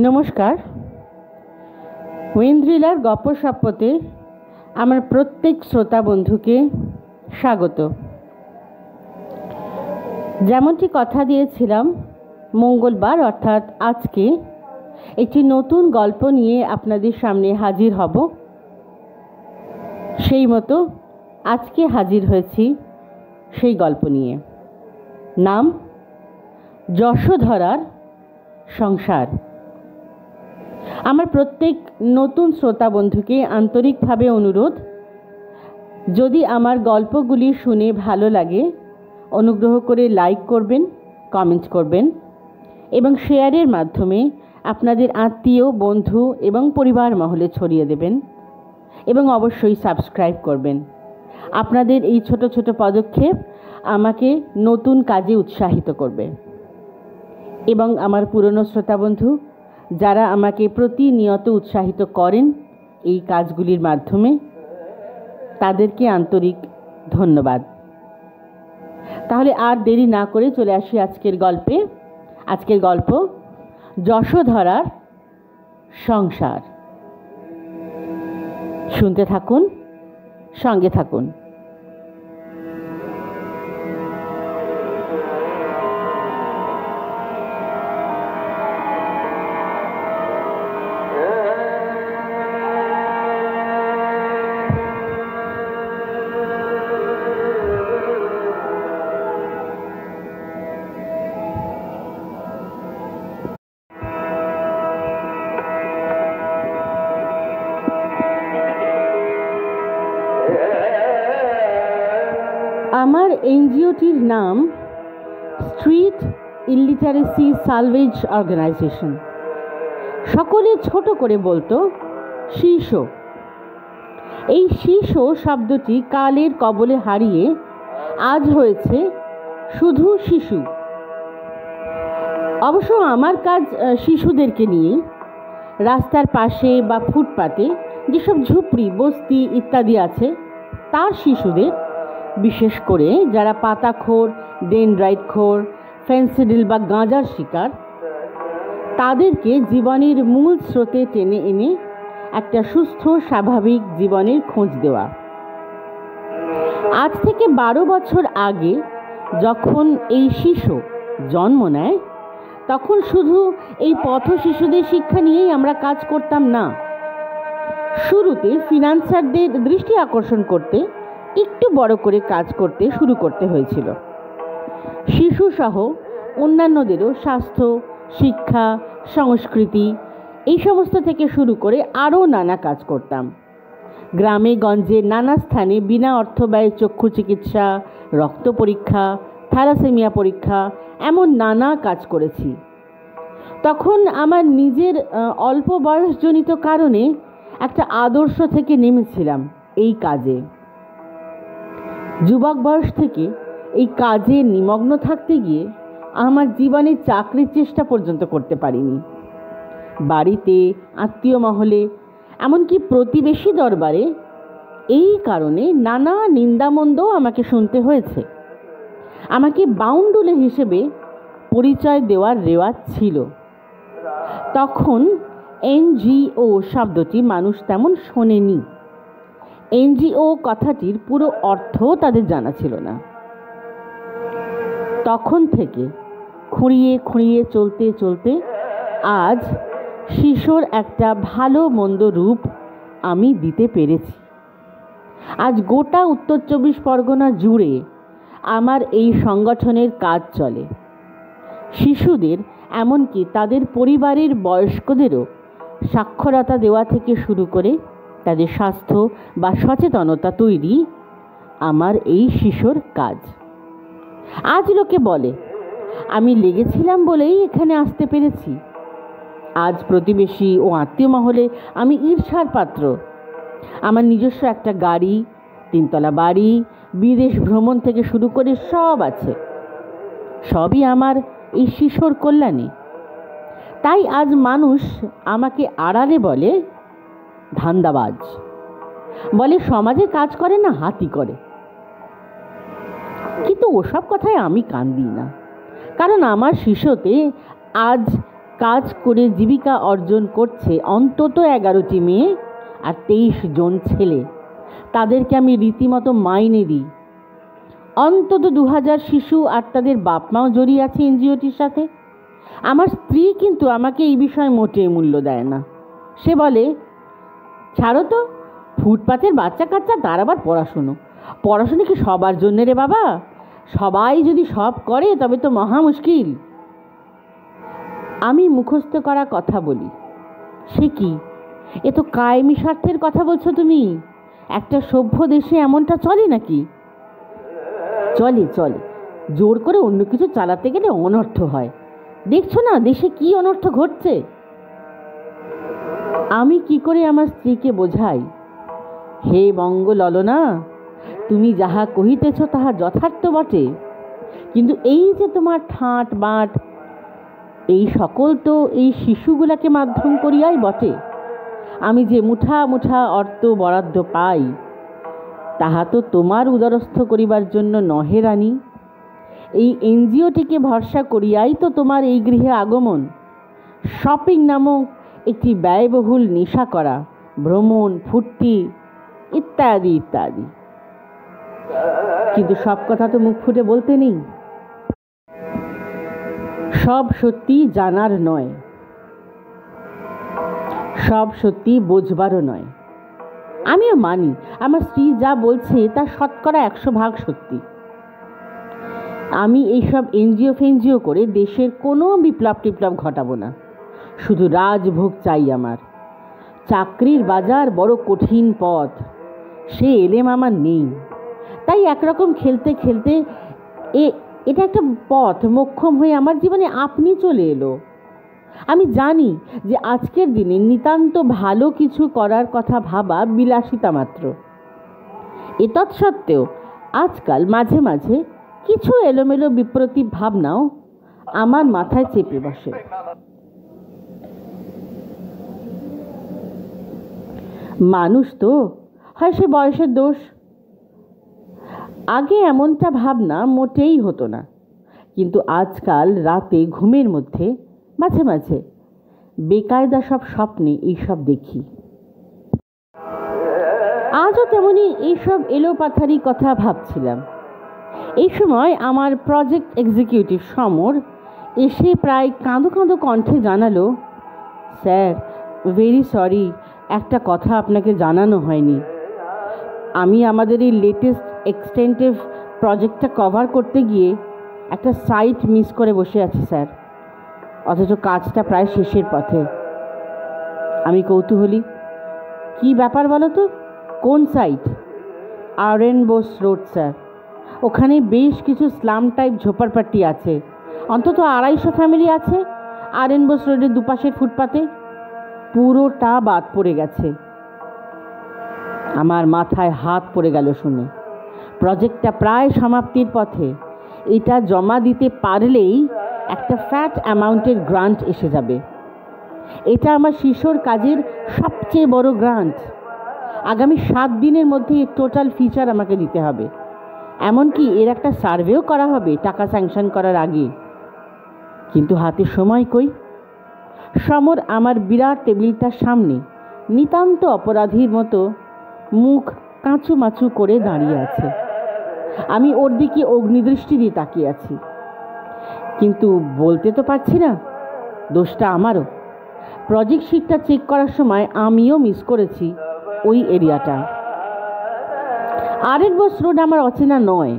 নমস্কার। ওয়েন্দ্রিলার গপ্পসপ্পতে আমার প্রত্যেক শ্রোতা বন্ধুকে স্বাগত। যেমনটি কথা দিয়েছিলাম, মঙ্গলবার অর্থাৎ আজকে একটি নতুন গল্প নিয়ে আপনাদের সামনে হাজির হব। সেই মতো আজকে হাজির হয়েছি সেই গল্প নিয়ে। নাম যশোধরার সংসার। আমার প্রত্যেক নতুন শ্রোতা বন্ধুকে আন্তরিকভাবে অনুরোধ, যদি আমার গল্পগুলি শুনে ভালো লাগে অনুগ্রহ করে লাইক করবেন, কমেন্ট করবেন এবং শেয়ারের মাধ্যমে আপনাদের আত্মীয়, বন্ধু এবং পরিবার মহলে ছড়িয়ে দেবেন এবং অবশ্যই সাবস্ক্রাইব করবেন। আপনাদের এই ছোট ছোট পদক্ষেপ আমাকে নতুন কাজে উৎসাহিত করবে। এবং আমার পুরনো শ্রোতা বন্ধু যারা আমাকে প্রতিনিয়ত উৎসাহিত করেন এই কাজগুলির মাধ্যমে, তাদেরকে আন্তরিক ধন্যবাদ। তাহলে আর দেরি না করে চলে আসি আজকের গল্পে। আজকের গল্প যশোধরার সংসার। শুনতে থাকুন, সঙ্গে থাকুন। আমার এনজিওটির নাম স্ট্রিট ইলিটারেসি সালভেজ অর্গানাইজেশন। সকলে ছোট করে বলতো শিশু। এই শিশু শব্দটি কালের কবলে হারিয়ে আজ হয়েছে শুধু শিশু। অবশ্য আমার কাজ শিশুদেরকে নিয়ে। রাস্তার পাশে বা ফুটপাতে যেসব ঝুপড়ি, বস্তি ইত্যাদি আছে, তার শিশুদের, বিশেষ করে যারা পাতাখোর, ডেনড্রাইটখোর, ফেন্সিডিল বা গাঁজার শিকার, তাদেরকে জীবনের মূল স্রোতে টেনে এনে একটা সুস্থ স্বাভাবিক জীবনের খোঁজ দেওয়া। আজ থেকে 12 বছর আগে যখন এই শিশু জন্ম নেয়, তখন শুধু এই পথ শিশুদের শিক্ষা নিয়েই আমরা কাজ করতাম না। শুরুতে ফিনান্সারদের দৃষ্টি আকর্ষণ করতে একটু বড় করে কাজ করতে শুরু করতে হয়েছিল। শিশুসহ অন্যান্যদেরও স্বাস্থ্য, শিক্ষা, সংস্কৃতি এই সমস্ত থেকে শুরু করে আরও নানা কাজ করতাম। গ্রামে গঞ্জে নানা স্থানে বিনা অর্থব্যয়ে চক্ষু চিকিৎসা, রক্ত পরীক্ষা, থ্যালাসেমিয়া পরীক্ষা, এমন নানা কাজ করেছি। তখন আমার নিজের অল্প বয়সজনিত কারণে একটা আদর্শ থেকে নেমেছিলাম এই কাজে। যুবক বয়স থেকে এই কাজে নিমগ্ন থাকতে গিয়ে আমার জীবনে চাকরির চেষ্টা পর্যন্ত করতে পারিনি। বাড়িতে, আত্মীয় মহলে, এমনকি প্রতিবেশী দরবারে এই কারণে নানা নিন্দামন্দও আমাকে শুনতে হয়েছে। আমাকে বাউন্ডুলে হিসেবে পরিচয় দেওয়ার রেওয়াজ ছিল। তখন এনজিও শব্দটি মানুষ তেমন শোনেনি। এনজিও কথাটির পুরো অর্থ তাদের জানা ছিল না। তখন থেকে খুঁড়িয়ে খুঁড়িয়ে চলতে চলতে আজ শিশুর একটা ভালো মন্দ রূপ আমি দিতে পেরেছি। আজ গোটা উত্তর 24 পরগনা জুড়ে আমার এই সংগঠনের কাজ চলে। শিশুদের, এমনকি তাদের পরিবারের বয়স্কদেরও সাক্ষরতা দেওয়া থেকে শুরু করে তাদের স্বাস্থ্য বা সচেতনতা তৈরি আমার এই শিশুর কাজ। আজ লোকে বলে আমি লেগেছিলাম বলেই এখানে আসতে পেরেছি। আজ প্রতিবেশী ও আত্মীয় মহলে আমি ঈর্ষার পাত্র। আমার নিজস্ব একটা গাড়ি, 3 তলা বাড়ি, বিদেশ ভ্রমণ থেকে শুরু করে সব আছে। সবই আমার এই শিশুর কল্যাণে। তাই আজ মানুষ আমাকে আড়ালে বলে ধান্দাবাজ, বলে সমাজে কাজ করে না, হাতি করে। কিন্তু ওসব কথায় আমি কান দিই না, কারণ আমার শিশুতে আজ কাজ করে জীবিকা অর্জন করছে অন্তত 11টি মেয়ে আর 23 জন ছেলে। তাদেরকে আমি রীতিমতো মাইনে দিই। অন্তত 2000 শিশু আর তাদের বাপ মাও জড়িয়ে আছে এনজিওটির সাথে। আমার স্ত্রী কিন্তু আমাকে এই বিষয়ে মোটেই মূল্য দেয় না। সে বলে, ছাড়ো তো, ফুটপাতের বাচ্চা কাচ্চা, তার আবার পড়াশুনো কি সবার জন্যে রে বাবা? সবাই যদি সব করে তবে তো মহা মুশকিল। আমি মুখস্থ করা কথা বলি। সে কি, এ তো কায়েমি স্বার্থের কথা বলছো তুমি? একটা সভ্য দেশে এমনটা চলে নাকি? চলে, জোর করে অন্য কিছু চালাতে গেলে অনর্থ হয়। দেখছো না দেশে কি অনর্থ ঘটছে? আমি কি করে আমার স্ত্রীকে বোঝাই, হে বঙ্গ ললনা, তুমি যাহা কহিতেছ তাহা যথার্থ বটে, কিন্তু এই যে তোমার ঠাঁট বাঁট, এই সকল তো এই শিশুগুলাকে মাধ্যম করিয়াই বটে। আমি যে মুঠা মুঠা অর্থ বরাদ্দ পাই তাহা তো তোমার উদরস্থ করিবার জন্য নহে রানী। এই এনজিওটিকে ভরসা করিয়াই তো তোমার এই গৃহে আগমন। শপিং নামক একটি ব্যয়বহুল নেশা করা, ভ্রমণ, ফুর্তি ইত্যাদি ইত্যাদি। কিন্তু সব কথা তো মুখ ফুটে বলতে নেই। সব সত্যি জানার নয়, সব সত্যি বোঝবারও নয়। আমিও মানি আমার স্ত্রী যা বলছে তা শতকরা 100% সত্যি। আমি এইসব এনজিও করে দেশের কোনো বিপ্লব ঘটাবো না। শুধু রাজভোগ চাই আমার। চাকরির বাজার বড় কঠিন পথ, সে এলেম আমার নেই। তাই একরকম খেলতে খেলতে এটা একটা পথ মোক্ষম হয়ে আমার জীবনে আপনি চলে এলো। আমি জানি যে আজকের দিনে নিতান্ত ভালো কিছু করার কথা ভাবা বিলাসিতা মাত্র। এতৎসত্ত্বেও আজকাল মাঝে মাঝে কিছু এলোমেলো বিপ্রতিভ ভাবনাও আমার মাথায় চেপে বসে। মানুষ তো, হয় সে বয়সের দোষ। আগে এমনটা ভাবনা মোটেই হতো না, কিন্তু আজকাল রাতে ঘুমের মধ্যে মাঝে মাঝে বেকায়দা সব স্বপ্নে এইসব দেখি। আজও তেমনি এইসব এলোপাথারি কথা ভাবছিলাম। এই সময় আমার প্রজেক্ট এক্সিকিউটিভ সমর এসে প্রায় কাঁদো কাঁদো কণ্ঠে জানালো, স্যার, ভেরি সরি, একটা কথা আপনাকে জানানো হয়নি। আমি আমাদের এই লেটেস্ট এক্সটেন্টিভ প্রজেক্টটা কভার করতে গিয়ে একটা সাইট মিস করে বসে আছি স্যার, অথচ কাজটা প্রায় শেষের পথে। আমি কৌতূহলী, কি ব্যাপার বলো তো? কোন site? RN Bose road sir. ওখানে বেশ কিছু স্লাম টাইপ ঝোপড়পট্টি আছে, অন্তত 250 ফ্যামিলি আছে আরএন বোস রোডের দুপাশের ফুটপাতে। পুরোটা বাদ পড়ে গেছে। আমার মাথায় হাত পড়ে গেল শুনে। প্রজেক্টটা প্রায় সমাপ্তির পথে। এটা জমা দিতে পারলেই একটা ফ্যাট অ্যামাউন্টের গ্রান্ট এসে যাবে। এটা আমার শিশুর কাজের সবচেয়ে বড় গ্রান্ট। আগামী 7 দিনের মধ্যে টোটাল ফিচার আমাকে দিতে হবে। এমনকি এর একটা সার্ভেও করা হবে টাকা স্যাংশন করার আগে। কিন্তু হাতে সময় কই? সমর আমার বিরাট টেবিলটার সামনে নিতান্ত অপরাধীর মতো মুখ কাঁচুমাচু করে দাঁড়িয়ে আছে। আমি ওর দিকে অগ্নিদৃষ্টি দিয়ে তাকিয়ে আছি, কিন্তু বলতে তো পারছি না। দোষটা আমারও। প্রজেক্ট শিটটা চেক করার সময় আমিও মিস করেছি ওই এরিয়াটা। আরএন বোস রোড আমার অচেনা নয়।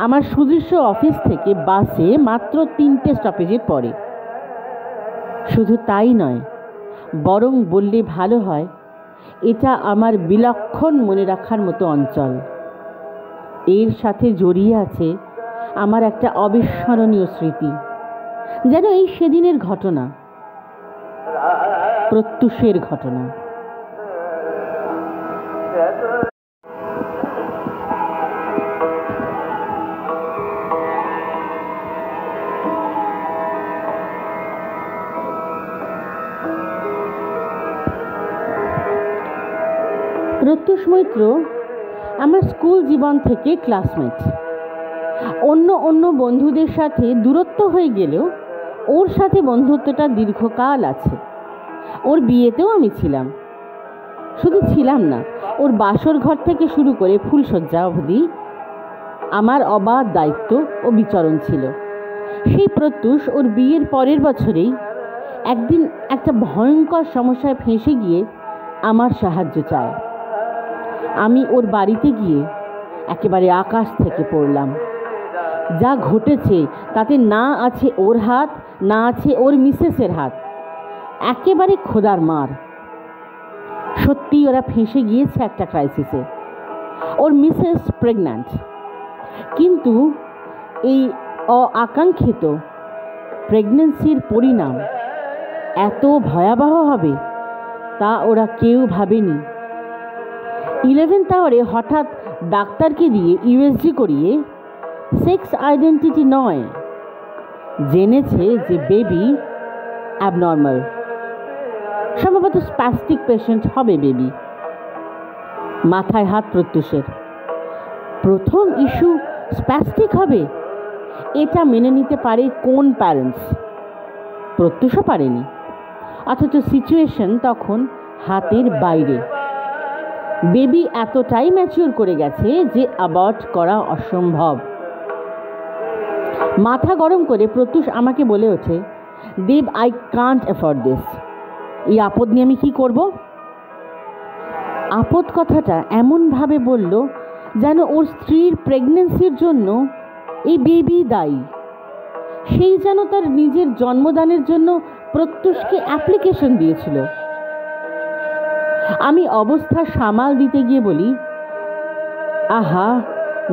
আমার সুদৃশ্য অফিস থেকে বাসে মাত্র 3টে স্টপেজের পরে। শুধু তাই নয়, বরং বললে ভালো হয়, এটা আমার বিলক্ষণ মনে রাখার মতো অঞ্চল। এর সাথে জড়িয়ে আছে আমার একটা অবিস্মরণীয় স্মৃতি, যেন এই সেদিনের ঘটনা, প্রত্যুষের ঘটনা। প্রত্যুষ মৈত্র আমার স্কুল জীবন থেকে ক্লাসমেট। অন্য বন্ধুদের সাথে দূরত্ব হয়ে গেলেও ওর সাথে বন্ধুত্বটা দীর্ঘকাল আছে। ওর বিয়েতেও আমি ছিলাম, শুধু ছিলাম না, ওর বাসর ঘর থেকে শুরু করে ফুলসজ্জা অবধি আমার অবাধ দায়িত্ব ও বিচরণ ছিল। সেই প্রত্যুষ ওর বিয়ের পরের বছরেই একদিন একটা ভয়ঙ্কর সমস্যায় ফেঁসে গিয়ে আমার সাহায্য চায়। আমি ওর বাড়িতে গিয়ে একেবারে আকাশ থেকে পড়লাম। যা ঘটেছে তাতে না আছে ওর হাত, না আছে ওর মিসেসের হাত, একেবারে খোদার মার। সত্যি ওরা ফেঁসে গিয়েছে একটা ক্রাইসিসে। ওর মিসেস প্রেগন্যান্ট, কিন্তু এই অআকাঙ্ক্ষিত প্রেগন্যান্সির পরিণাম এত ভয়াবহ হবে তা ওরা কেউ ভাবেনি। 11th আওয়ারে হঠাৎ ডাক্তারকে দিয়ে ইউএসজি করিয়ে সেক্স আইডেন্টিটি নয়, জেনেছে যে বেবি অ্যাবনর্মাল, সম্ভবত স্প্যাস্টিক পেশেন্ট হবে বেবি। মাথায় হাত প্রত্যুষের। প্রথম ইস্যু স্প্যাস্টিক হবে, এটা মেনে নিতে পারে কোন প্যারেন্টস? প্রত্যুষও পারেনি, অথচ সিচুয়েশন তখন হাতের বাইরে। বেবি এতটাই ম্যাচিওর করে গেছে যে অ্যাবর্ট করা অসম্ভব। মাথা গরম করে প্রত্যুষ আমাকে বলে ওঠে, দেব, আই কান্ট অ্যাফোর্ড দিস। এই আপদ নিয়ে আমি কী করব? আপদ কথাটা এমনভাবে বলল যেন ওর স্ত্রীর প্রেগন্যান্সির জন্য এই বেবি দায়ী। সেই যেন তার নিজের জন্মদানের জন্য প্রত্যুষকে অ্যাপ্লিকেশন দিয়েছিল। আমি অবস্থা সামাল দিতে গিয়ে বলি, আহা,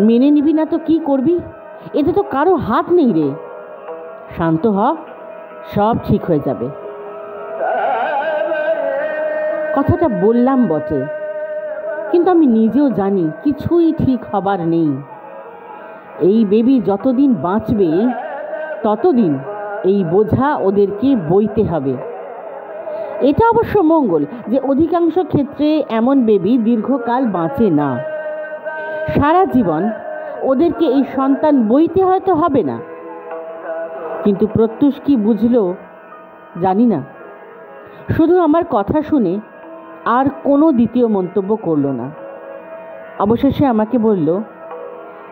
মেনে নিবি না তো কি করবি? এতে তো কারো হাত নেই রে। শান্ত হ, সব ঠিক হয়ে যাবে। কথাটা বললাম বটে, কিন্তু আমি নিজেও জানি কিছুই ঠিক হবার নেই। এই বেবি যতদিন বাঁচবে ততদিন এই বোঝা ওদেরকে বইতে হবে। এটা অবশ্য মঙ্গল যে অধিকাংশ ক্ষেত্রে এমন বেবি দীর্ঘকাল বাঁচে না। সারা জীবন ওদেরকে এই সন্তান বইতে হয়তো হবে না, কিন্তু প্রত্যুষ কি বুঝলো জানি না। শুধু আমার কথা শুনে আর কোনো দ্বিতীয় মন্তব্য করলো না। অবশেষে আমাকে বলল,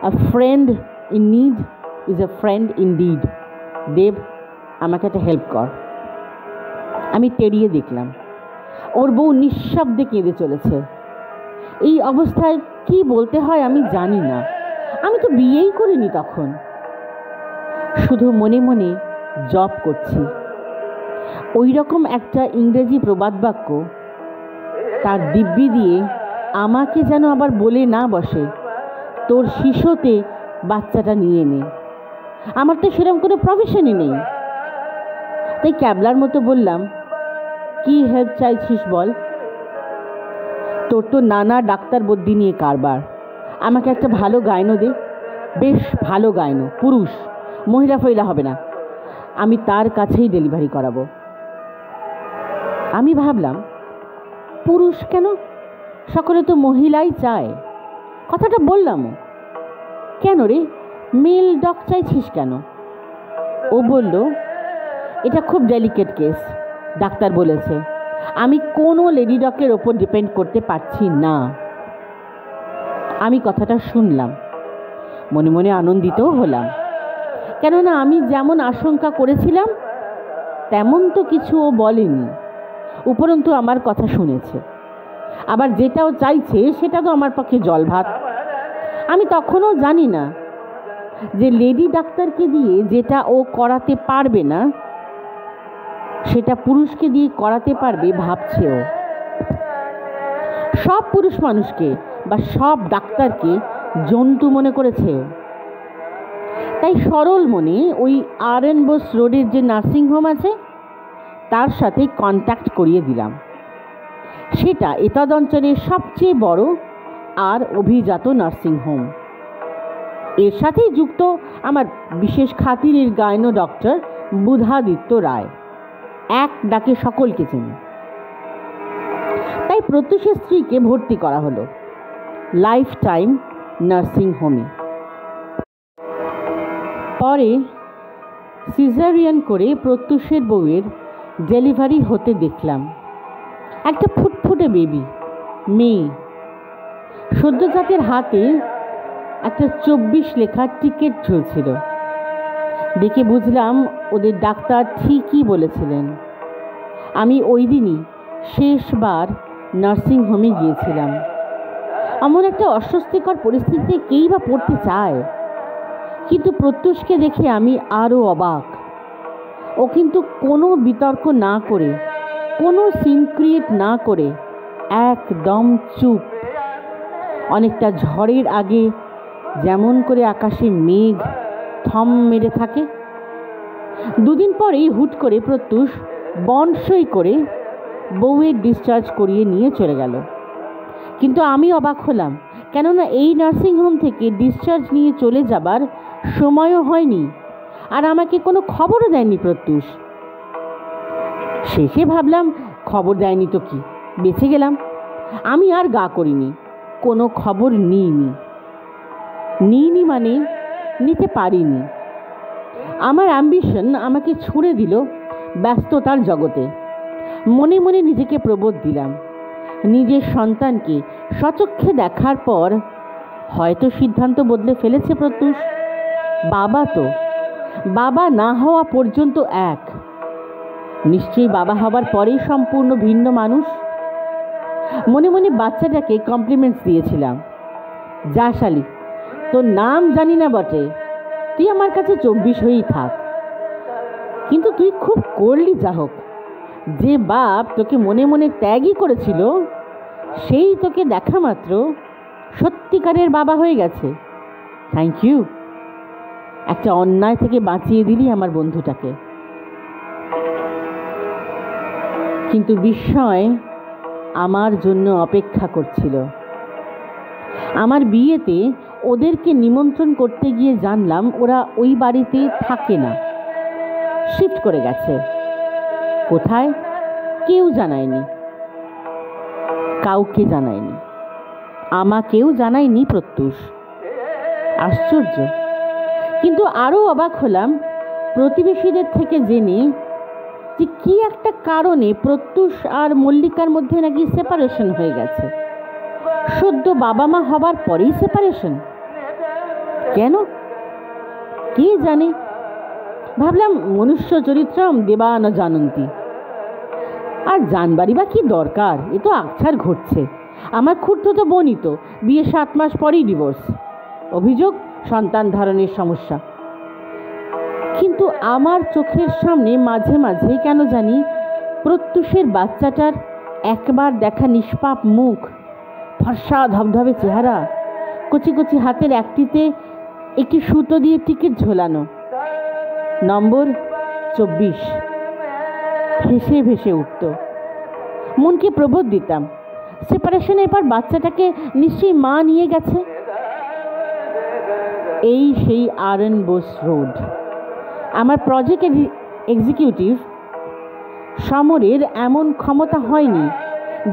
a friend in need is a friend in deed. Dev, আমাকে একটা হেল্প কর। আমি তেড়িয়ে দেখলাম ওর বউ নিঃশব্দে কেঁদে চলেছে। এই অবস্থায় কি বলতে হয় আমি জানি না। আমি তো বিয়েই করিনি তখন। শুধু মনে মনে জপ করছি। ওই রকম একটা ইংরেজি প্রবাদ বাক্য তার দিব্যি দিয়ে আমাকে যেন আবার বলে না বসে, তোর শিশুতে বাচ্চাটা নিয়ে নে। আমার তো সেরকম কোনো প্রফেশনই নেই। তাই ক্যাবলার মতো বললাম, কি হেল্প চাইছিস বল? তোর তো নানা ডাক্তার বদ্যি নিয়ে কারবার। আমাকে একটা ভালো গাইনো দে, বেশ ভালো গাইনো, পুরুষ, মহিলা ফহিলা হবে না। আমি তার কাছেই ডেলিভারি করাবো। আমি ভাবলাম, পুরুষ কেন? সকলে তো মহিলাই চায়। কথাটা বললামও। কেন রে, মেল ডগ চাইছিস কেন? ও বলল, এটা খুব ডেলিকেট কেস, ডাক্তার বলেছে আমি কোনো লেডি ডগের ওপর ডিপেন্ড করতে পারছি না। আমি কথাটা শুনলাম, মনে মনে আনন্দিতও হলাম, কেননা আমি যেমন আশঙ্কা করেছিলাম তেমন তো কিছু ও বলেনি। উপরন্তু আমার কথা শুনেছে, আবার যেটাও চাইছে সেটা তো আমার পক্ষে জল ভাত। আমি তখনও জানি না যে লেডি ডাক্তারকে দিয়ে যেটা ও করাতে পারবে না সেটা পুরুষকে দিয়ে করাতে পারবে ভাবছে ও। সব পুরুষ মানুষকে বা সব ডাক্তারকে জন্তু মনে করেছে ও। তাই সরল মনে ওই আর.এন. বোস রোডের যে নার্সিংহোম আছে তার সাথে কন্ট্যাক্ট করিয়ে দিলাম। সেটা এতদ অঞ্চলের সবচেয়ে বড় আর অভিজাত নার্সিংহোম। এর সাথেই যুক্ত আমার বিশেষ খাতিরের গাইনো ডক্টর বুধাদিত্য রায়, এক ডাকে সকলকে চেনে। তাই প্রত্যুষের স্ত্রীকে ভর্তি করা হলো লাইফ টাইম নার্সিং হোমে। পরে সিজারিয়ান করে প্রত্যুষের বউয়ের ডেলিভারি হতে দেখলাম। একটা ফুটফুটে বেবি মেয়ে, সদ্যজাতের হাতে একটা 24 লেখা টিকিট ঝুলছিল। দেখে বুঝলাম ওদের ডাক্তার ঠিকই বলেছিলেন। আমি ওই দিনই শেষবার নার্সিংহোমে গিয়েছিলাম। এমন একটা অস্বস্তিকর পরিস্থিতিতে কেই বা পড়তে চায়, কিন্তু প্রত্যুষকে দেখে আমি আরও অবাক। ও কিন্তু কোনো বিতর্ক না করে, কোনো সিন ক্রিয়েট না করে একদম চুপ। অনেকটা ঝড়ের আগে যেমন করে আকাশে মেঘ থম মেরে থাকে। দুদিন পরেই হুট করে প্রত্যুষ বন্ড সই করে বউয়ের ডিসচার্জ করিয়ে নিয়ে চলে গেল। কিন্তু আমি অবাক হলাম, কেননা এই নার্সিংহোম থেকে ডিসচার্জ নিয়ে চলে যাবার সময়ও হয়নি, আর আমাকে কোনো খবরও দেয়নি প্রত্যুষ। শেষে ভাবলাম খবর দেয়নি তো কি, বেঁচে গেলাম। আমি আর গা করিনি, কোনো খবর নিইনি মানে নিতে পারিনি। আমার অ্যাম্বিশন আমাকে ছুঁড়ে দিল ব্যস্ততার জগতে। মনে মনে নিজেকে প্রবোধ দিলাম, নিজের সন্তানকে সচক্ষে দেখার পর হয়তো সিদ্ধান্ত বদলে ফেলেছে প্রত্যুষ। বাবা না হওয়া পর্যন্ত এক, নিশ্চয়ই বাবা হবার পরেই সম্পূর্ণ ভিন্ন মানুষ। মনে মনে বাচ্চাটাকে কমপ্লিমেন্টস দিয়েছিলাম। যা শালি, তোর নাম জানি না বটে, তুই আমার কাছে 24 হয়েই থাক। কিন্তু তুই খুব করলি যা হোক। যে বাপ তোকে মনে মনে ত্যাগই করেছিল, সেই তোকে দেখা মাত্র সত্যিকারের বাবা হয়ে গেছে। Thank you. একটা অন্যায় থেকে বাঁচিয়ে দিলি আমার বন্ধুটাকে। কিন্তু বিস্ময় আমার জন্য অপেক্ষা করছিল। আমার বিয়েতে ওদেরকে নিমন্ত্রণ করতে গিয়ে জানলাম ওরা ওই বাড়িতে থাকে না, শিফট করে গেছে। কোথায় কেউ জানায়নি, কাউকে জানায়নি, আমাকেও জানায়নি প্রত্যুষ। আশ্চর্য। কিন্তু আরও অবাক হলাম প্রতিবেশীদের থেকে জেনে যে কি একটা কারণে প্রত্যুষ আর মল্লিকার মধ্যে নাকি সেপারেশন হয়ে গেছে। সদ্য বাবা মা হবার পরেই সেপারেশন। কেন কে জানে। ভাবলাম মনুষ্য চরিত্রম দেবা ন জানন্তি। আর জানবারই বা কি দরকার, এ তো আকছার ঘটছে। আমার খুড়তুতো বোনই তো বিয়ে 7 মাস পরেই ডিভোর্স। অভিযোগ সন্তান ধারণের সমস্যা। কিন্তু আমার চোখের সামনে মাঝে মাঝে কেন জানি প্রত্যুষের বাচ্চাটার একবার দেখা নিষ্পাপ মুখ, ফর্সা ধবধবে চেহারা, কচি কচি হাতের একটিতে একটি সুতো দিয়ে টিকিট ঝোলানো, নম্বর 24, ভেসে ভেসে উঠত। মনকে প্রবোধ দিতাম, সেপারেশনের পর বাচ্চাটাকে নিশ্চয়ই মা নিয়ে গেছে। এই সেই আর.এন. বোস রোড। আমার প্রজেক্ট এক্সিকিউটিভ সমরের এমন ক্ষমতা হয়নি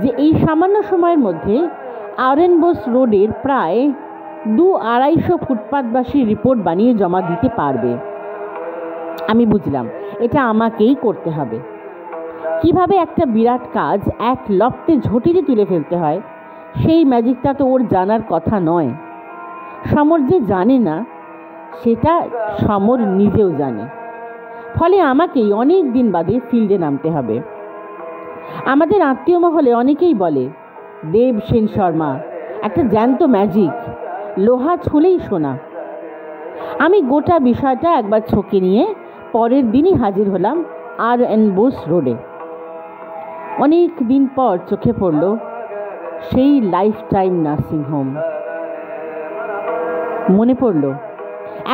যে এই সামান্য সময়ের মধ্যে আর.এন. বোস রোডের প্রায় 200-250 ফুটপাতবাসী রিপোর্ট বানিয়ে জমা দিতে পারবে। আমি বুঝলাম এটা আমাকেই করতে হবে। কিভাবে একটা বিরাট কাজ এক লপ্তে ঝটিতে তুলে ফেলতে হয়, সেই ম্যাজিকটা তো ওর জানার কথা নয়। সমর যে জানে না সেটা সমর নিজেও জানে। ফলে আমাকেই অনেক দিন বাদে ফিল্ডে নামতে হবে। আমাদের আত্মীয় মহলে অনেকেই বলে দেব সেন শর্মা একটা জ্যান্ত ম্যাজিক, লোহা ছুলেই সোনা। আমি গোটা বিষয়টা একবার ছকে নিয়ে পরের দিনই হাজির হলাম আর.এন. বোস রোডে। অনেক দিন পর চোখে পড়ল সেই লাইফ টাইম নার্সিংহোম। মনে পড়ল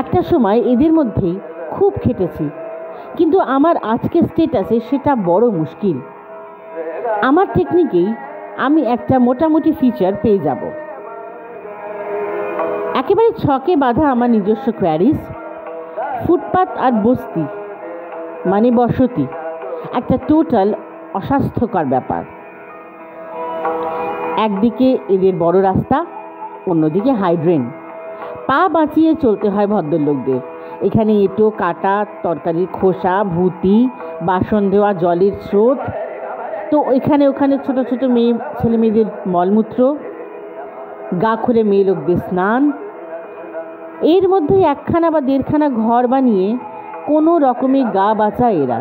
একটা সময় এদের মধ্যেই খুব খেটেছি, কিন্তু আমার আজকের স্টেটাসে সেটা বড় মুশকিল। আমার টেকনিকেই আমি একটা মোটামুটি ফিচার পেয়ে যাব। একেবারে ছকে বাঁধা আমার নিজস্ব কোয়ারিজ, ফুটপাত আর বস্তি মানে বসতি, একটা টোটাল অস্বাস্থ্যকর ব্যাপার। একদিকে এদের বড় রাস্তা, অন্যদিকে হাইড্রেন। পা বাঁচিয়ে চলতে হয় ভদ্রলোকদের। এখানে এঁটো কাটা, তরকারির খোসা, ভুতি, বাসন দেওয়া জলের স্রোত, তো এখানে ওখানে ছোট ছোট ছেলে মেয়েদের মলমূত্র, গা খুলে মেয়ে লোকদের স্নান, এর মধ্যে একখানা বা দেড়খানা ঘর বানিয়ে কোনো রকমে গা বাঁচায় এরা।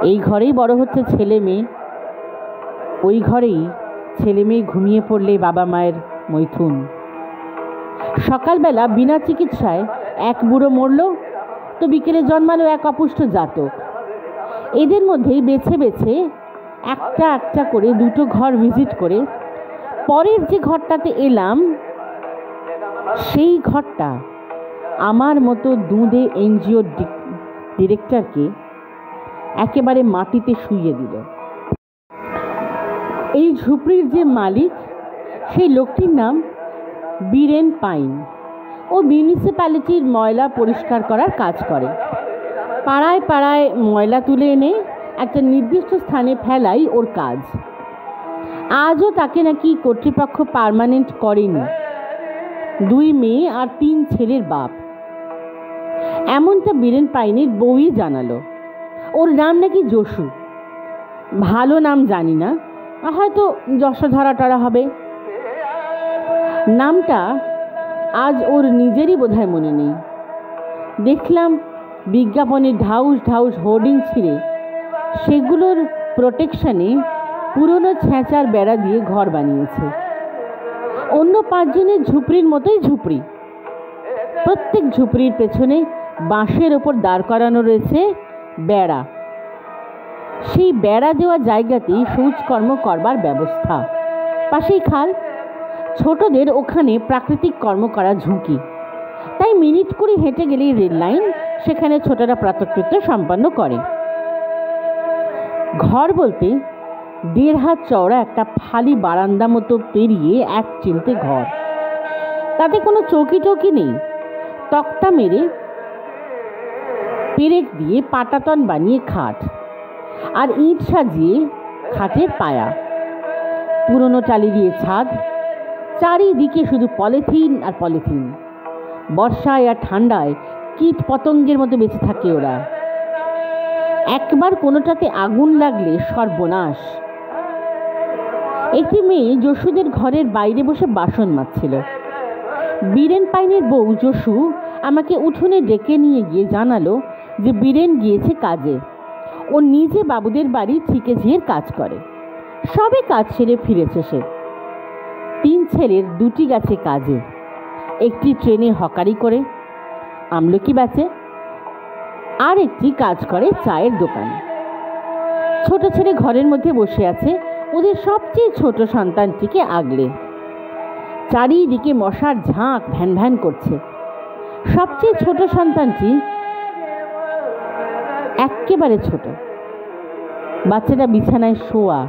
এই ঘরেই বড় হচ্ছে ছেলে মেয়ে, ওই ঘরেই ছেলে মেয়ে ঘুমিয়ে পড়লে বাবা মায়ের মৈথুন। সকালবেলা বিনা চিকিৎসায় এক বুড়ো মরল, তো বিকেলে জন্মালো এক অপুষ্ট জাতক। এদের মধ্যেই বেছে বেছে একটা একটা করে দুটো ঘর ভিজিট করে পরের যে ঘরটাতে এলাম, সেই ঘরটা আমার মতো দুঁদে এনজিও ডিরেক্টরকে একেবারে মাটিতে শুইয়ে দিল। এই ঝুপড়ির যে মালিক, সেই লোকটির নাম বীরেন পাইন। ও মিউনিসিপ্যালিটির ময়লা পরিষ্কার করার কাজ করে। পাড়ায় পাড়ায় ময়লা তুলে এনে একটা নির্দিষ্ট স্থানে ফেলাই ওর কাজ। আজও তাকে নাকি কর্তৃপক্ষ পার্মানেন্ট করেনি। 2 মেয়ে আর 3 ছেলের বাপ। এমনটা বীরেন পাইনের বউই জানালো। ওর নাম নাকি যশু। ভালো নাম জানি না, হয়তো যশোধরা টরা হবে। নামটা আজ ওর নিজেরই বোধহয় মনে নেই। দেখলাম বিজ্ঞাপনে ঢাউস ঢাউস হোর্ডিং ছিঁড়ে সেগুলোর প্রোটেকশনে পুরনো ছেঁচার বেড়া দিয়ে ঘর বানিয়েছে। অন্য 5 জনের ঝুপড়ির মতোই ঝুপড়ি। প্রত্যেক ঝুপড়ির পেছনে বাঁশের ওপর দাঁড় করানো রয়েছে বেড়া। সেই বেড়া দেওয়া জায়গাতেই শৌচকর্ম করবার ব্যবস্থা। পাশেই খাল। ছোটদের ওখানে প্রাকৃতিক কর্ম করা ঝুঁকি, তাই মিনিট করে হেঁটে গেলেই রেল লাইন, সেখানে ছোটরা প্রাতঃকৃত্য সম্পন্ন করে। ঘর বলতে 1.5 হাত চওড়া একটা ফালি বারান্দা মতো পেরিয়ে এক চিলতে ঘর। তাতে কোনো চৌকি টৌকি নেই। তক্তা মেরে পেরেক দিয়ে পাটাতন বানিয়ে খাট, আর ইট সাজিয়ে খাটের পায়া। পুরনো টালি দিয়ে ছাদ। চারিদিকে শুধু পলিথিন আর পলিথিন। বর্ষায় আর ঠান্ডায় কীট পতঙ্গের মতো বেঁচে থাকে ওরা। একবার কোনোটাতে আগুন লাগলে সর্বনাশ। একটি মেয়ে যশুদের ঘরের বাইরে বসে বাসন মাজছিল। বীরেন পাইনের বউ যশু আমাকে উঠোনে ডেকে নিয়ে গিয়ে জানালো যে বীরেন গিয়েছে কাজে। ও নিজে বাবুদের বাড়ি ঠিকে ঝিয়ের কাজ করে। সবে কাজ সেরে ফিরেছে সে। 3 ছেলের 2টি গেছে কাজে। একটি ট্রেনে হকারি করে আমলকি বেচে, আর একটি কাজ করে চায়ের দোকানে। ছোট ছেলে ঘরের মধ্যে বসে আছে ওদের সবচেয়ে ছোট সন্তানটিকে আগলে। চারিদিকে মশার ঝাঁক ভ্যান ভ্যান করছে। সবচেয়ে ছোট সন্তানটি একেবারে ছোট। বাচ্চাটা বিছানায় শোয়া।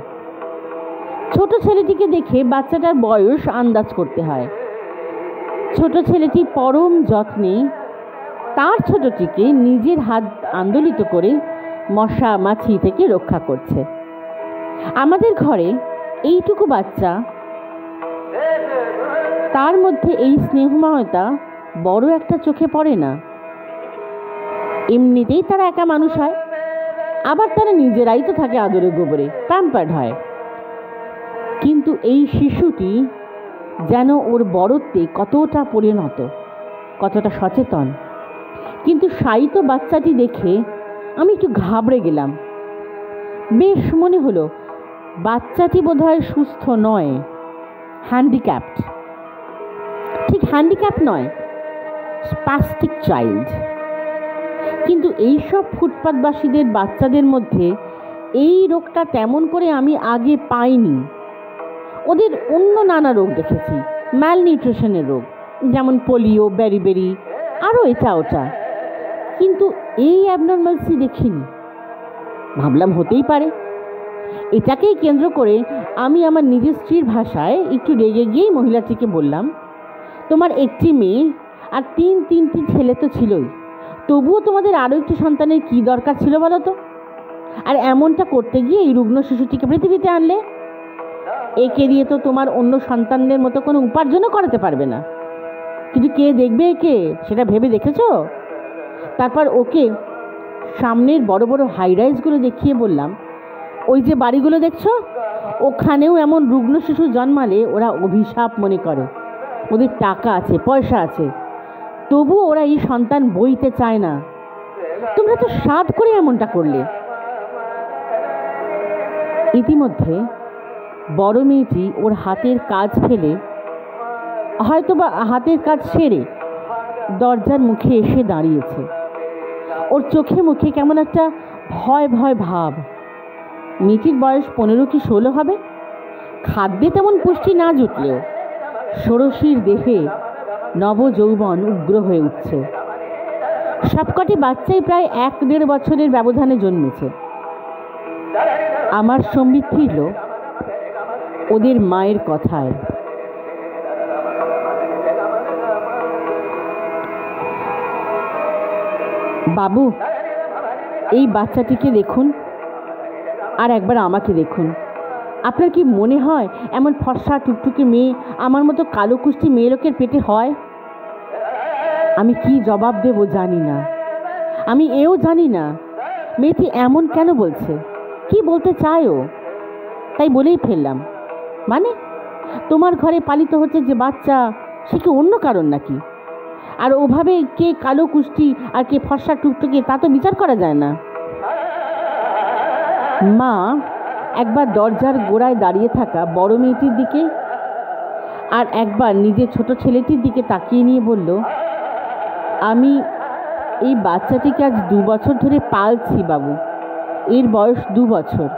ছোট ছেলেটিকে দেখে বাচ্চাটার বয়স আন্দাজ করতে হয়। ছোট ছেলেটি পরম যত্নে তার ছোটটিকে নিজের হাত আন্দোলিত করে মশা মাছি থেকে রক্ষা করছে। আমাদের ঘরে এইটুকু বাচ্চা, তার মধ্যে এই স্নেহময়তা বড় একটা চোখে পড়ে না। এমনিতেই তারা একা মানুষ হয়, আবার তারা নিজেরাই তো থাকে আদরে গোবরে, প্যাম্পার্ড হয়। কিন্তু এই শিশুটি যেন ওর বড়ত্বে কতটা পরিণত, কতটা সচেতন। কিন্তু শায়িত বাচ্চাটি দেখে আমি একটু ঘাবড়ে গেলাম। বেশ মনে হলো বাচ্চাটি বোধহয় সুস্থ নয়, হ্যান্ডিক্যাপড। ঠিক হ্যান্ডিক্যাপ নয়, স্প্যাস্টিক চাইল্ড। কিন্তু এইসব ফুটপাতবাসীদের বাচ্চাদের মধ্যে এই রোগটা তেমন করে আমি আগে পাইনি। ওদের অন্য নানা রোগ দেখেছি, ম্যালনিউট্রিশনের রোগ, যেমন পোলিও, বেরিবেরি, আরও এটা ওটা। কিন্তু এই অ্যাবনর্মালসি দেখিনি। ভাবলাম হতেই পারে। এটাকেই কেন্দ্র করে আমি আমার নিজের স্ত্রীর ভাষায় একটু রেগে গিয়েই মহিলাটিকে বললাম, তোমার একটি মেয়ে আর 3টি ছেলে তো ছিলই, তবুও তোমাদের আরও একটি সন্তানের কী দরকার ছিল বলো তো? আর এমনটা করতে গিয়ে এই রুগ্ন শিশুটিকে পৃথিবীতে আনলে। একে দিয়ে তো তোমার অন্য সন্তানদের মতো কোনো উপার্জনও করাতে পারবে না। কিন্তু কে দেখবে একে, সেটা ভেবে দেখেছো? তারপর ওকে সামনের বড় বড় হাইরাইজগুলো দেখিয়ে বললাম, ওই যে বাড়িগুলো দেখছো, ওখানেও এমন রুগ্ন শিশু জন্মালে ওরা অভিশাপ মনে করে। ওদের টাকা আছে, পয়সা আছে, তবুও ওরা এই সন্তান বইতে চায় না। তোমরা তো সাধ করে এমনটা করলে। ইতিমধ্যে বড় মেয়েটি ওর হাতের কাজ ফেলে, হয়তো বা হাতের কাজ সেরে দরজার মুখে এসে দাঁড়িয়েছে। ওর চোখে মুখে কেমন একটা ভয় ভয় ভাব। মেয়েটির বয়স 15 কি 16 হবে। খাদ্যে তেমন পুষ্টি না জুটলেও ষোড়শীর দেহে নবযৌবন উগ্র হয়ে উঠছে। সবকটি বাচ্চাই প্রায় 1-1.5 বছরের ব্যবধানে জন্মেছে। আমার সম্বিত ফিরল ওদের মায়ের কথায়। বাবু, এই বাচ্চাটিকে দেখুন, আর একবার আমাকে দেখুন। আপনার কি মনে হয় এমন ফর্সা টুকটুকে মেয়ে আমার মতো কালো কুষ্টি মেয়ে লোকের পেটে হয়? আমি কি জবাব দেব জানি না। আমি এও জানি না মেয়েটি এমন কেন বলছে, কি বলতে চায় ও। তাই বলেই ফেললাম, মানে তোমার ঘরে পালিত হচ্ছে যে বাচ্চা, সে কি অন্য কারণ নাকি? আর ওভাবে কে কালো কুষ্টি আর কে ফর্সা টুকটুকে তা তো বিচার করা যায় না। মা একবার দরজার গোড়ায় দাঁড়িয়ে থাকা বড় মেয়েটির দিকে আর একবার নিজের ছোট ছেলেটির দিকে তাকিয়ে নিয়ে বলল, আমি এই বাচ্চাটিকে আজ 2 বছর ধরে পালছি বাবু। এর বয়স 2 বছর।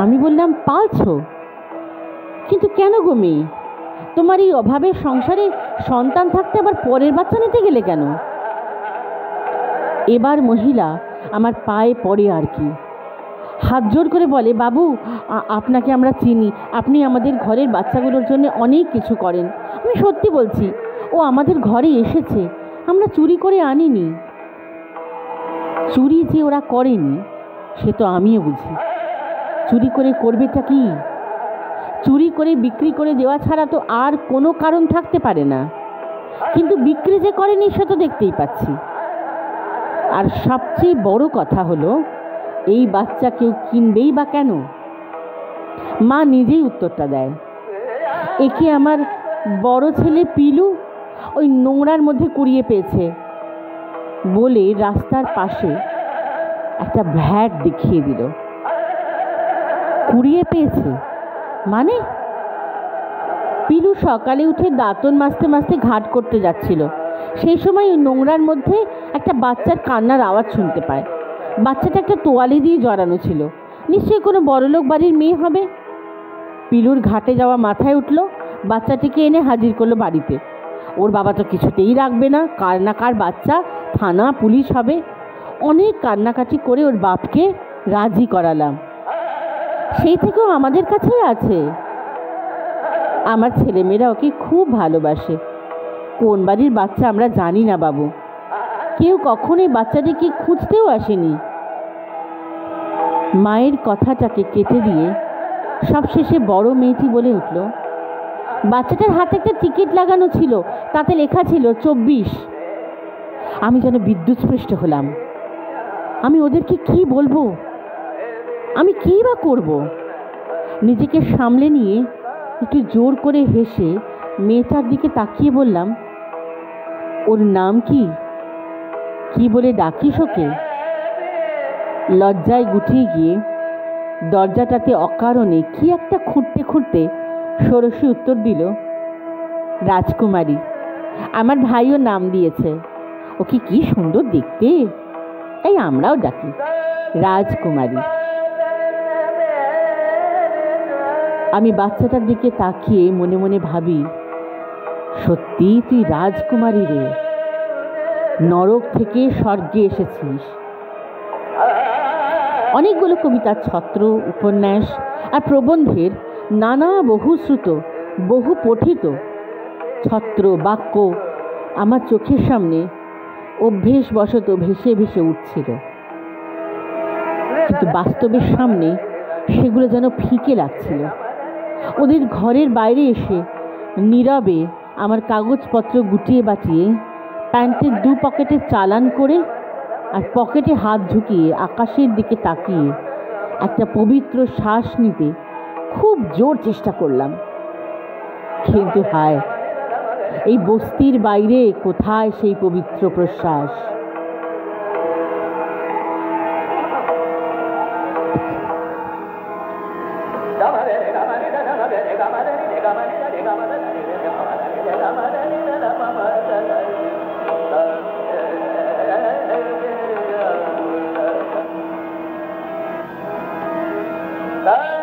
আমি বললাম, পালছো? কিন্তু কেন গো মেয়ে, তোমার এই অভাবের সংসারে সন্তান থাকতে আবার পরের বাচ্চা নিতে গেলে কেন? এবার মহিলা আমার পায়ে পড়ে আর কি, হাত জোর করে বলে, বাবু আপনাকে আমরা চিনি, আপনি আমাদের ঘরের বাচ্চাগুলোর জন্য অনেক কিছু করেন। আমি সত্যি বলছি, ও আমাদের ঘরে এসেছে, আমরা চুরি করে আনিনি। চুরি যে ওরা করেনি সে তো আমিও বুঝি। চুরি করে করবেটা কি? চুরি করে বিক্রি করে দেওয়া ছাড়া তো আর কোনো কারণ থাকতে পারে না। কিন্তু বিক্রি যে করেনি সে তো দেখতেই পাচ্ছি। আর সবচেয়ে বড় কথা হলো, এই বাচ্চা কেউ কিনবেই বা কেন? মা নিজেই উত্তরটা দেয়, একে আমার বড় ছেলে পিলু ওই নোংরার মধ্যে কুড়িয়ে পেয়েছে বলে রাস্তার পাশে একটা ভ্যাট দেখিয়ে দিল। কুড়িয়ে পেয়েছে মানে? পিলু সকালে উঠে দাঁতন মাজতে মাজতে ঘাট করতে যাচ্ছিল, সেই সময় ওই নোংরার মধ্যে একটা বাচ্চার কান্নার আওয়াজ শুনতে পায়। বাচ্চাটা একটা তোয়ালে দিয়ে জড়ানো ছিল, নিশ্চয়ই কোনো বড়লোক বাড়ির মেয়ে হবে। পিলুর ঘাটে যাওয়া মাথায় উঠল, বাচ্চাটিকে এনে হাজির করলো বাড়িতে। ওর বাবা তো কিছুতেই রাখবে না, কার না কার বাচ্চা, থানা পুলিশ হবে। অনেক কান্নাকাটি করে ওর বাপকে রাজি করালাম। সেই থেকেও আমাদের কাছেই আছে। আমার ছেলেমেয়েরা ওকে খুব ভালোবাসে। কোন বাড়ির বাচ্চা আমরা জানি না বাবু, কেউ কখনোই বাচ্চাটিকে খুঁজতেও আসেনি। মায়ের কথাটাকে কেটে দিয়ে সবশেষে বড় মেয়েটি বলে উঠল, বাচ্চাটার হাতে একটা টিকিট লাগানো ছিল, তাতে লেখা ছিল 24। আমি যেন বিদ্যুৎস্পৃষ্ট হলাম। আমি ওদেরকে কি বলবো? আমি কী বা করব? নিজেকে সামলে নিয়ে একটু জোর করে হেসে মেয়েটার দিকে তাকিয়ে বললাম, ওর নাম কি? কি বলে ডাকিস ওকে? লজ্জায় গুটিয়ে গিয়ে দরজাটাতে অকারণে কি একটা খুঁড়তে খুঁড়তে ষোড়শী উত্তর দিল, রাজকুমারী। আমার ভাইও নাম দিয়েছে। ওকে কি সুন্দর দেখতে, তাই আমরাও ডাকি রাজকুমারী। আমি বাচ্চাটার দিকে তাকিয়ে মনে মনে ভাবি, সত্যি তুই রাজকুমারী রে, নরক থেকে স্বর্গে এসেছিস। অনেকগুলো কবিতার ছত্র, উপন্যাস আর প্রবন্ধের নানা বহুশ্রুত বহু পঠিত ছত্র বাক্য আমার চোখের সামনে অভ্যেসবশত ভেসে ভেসে উঠছিল, কিন্তু বাস্তবের সামনে সেগুলো যেন ফিকে লাগছিল। ওদের ঘরের বাইরে এসে নীরবে আমার কাগজপত্র গুটিয়ে বাটিয়ে প্যান্টের দু পকেটে চালান করে আর পকেটে হাত ঝুঁকিয়ে আকাশের দিকে তাকিয়ে একটা পবিত্র শ্বাস নিতে খুব জোর চেষ্টা করলাম। কিন্তু হায়, এই বস্তির বাইরে কোথায় সেই পবিত্র প্রশ্বাস? Da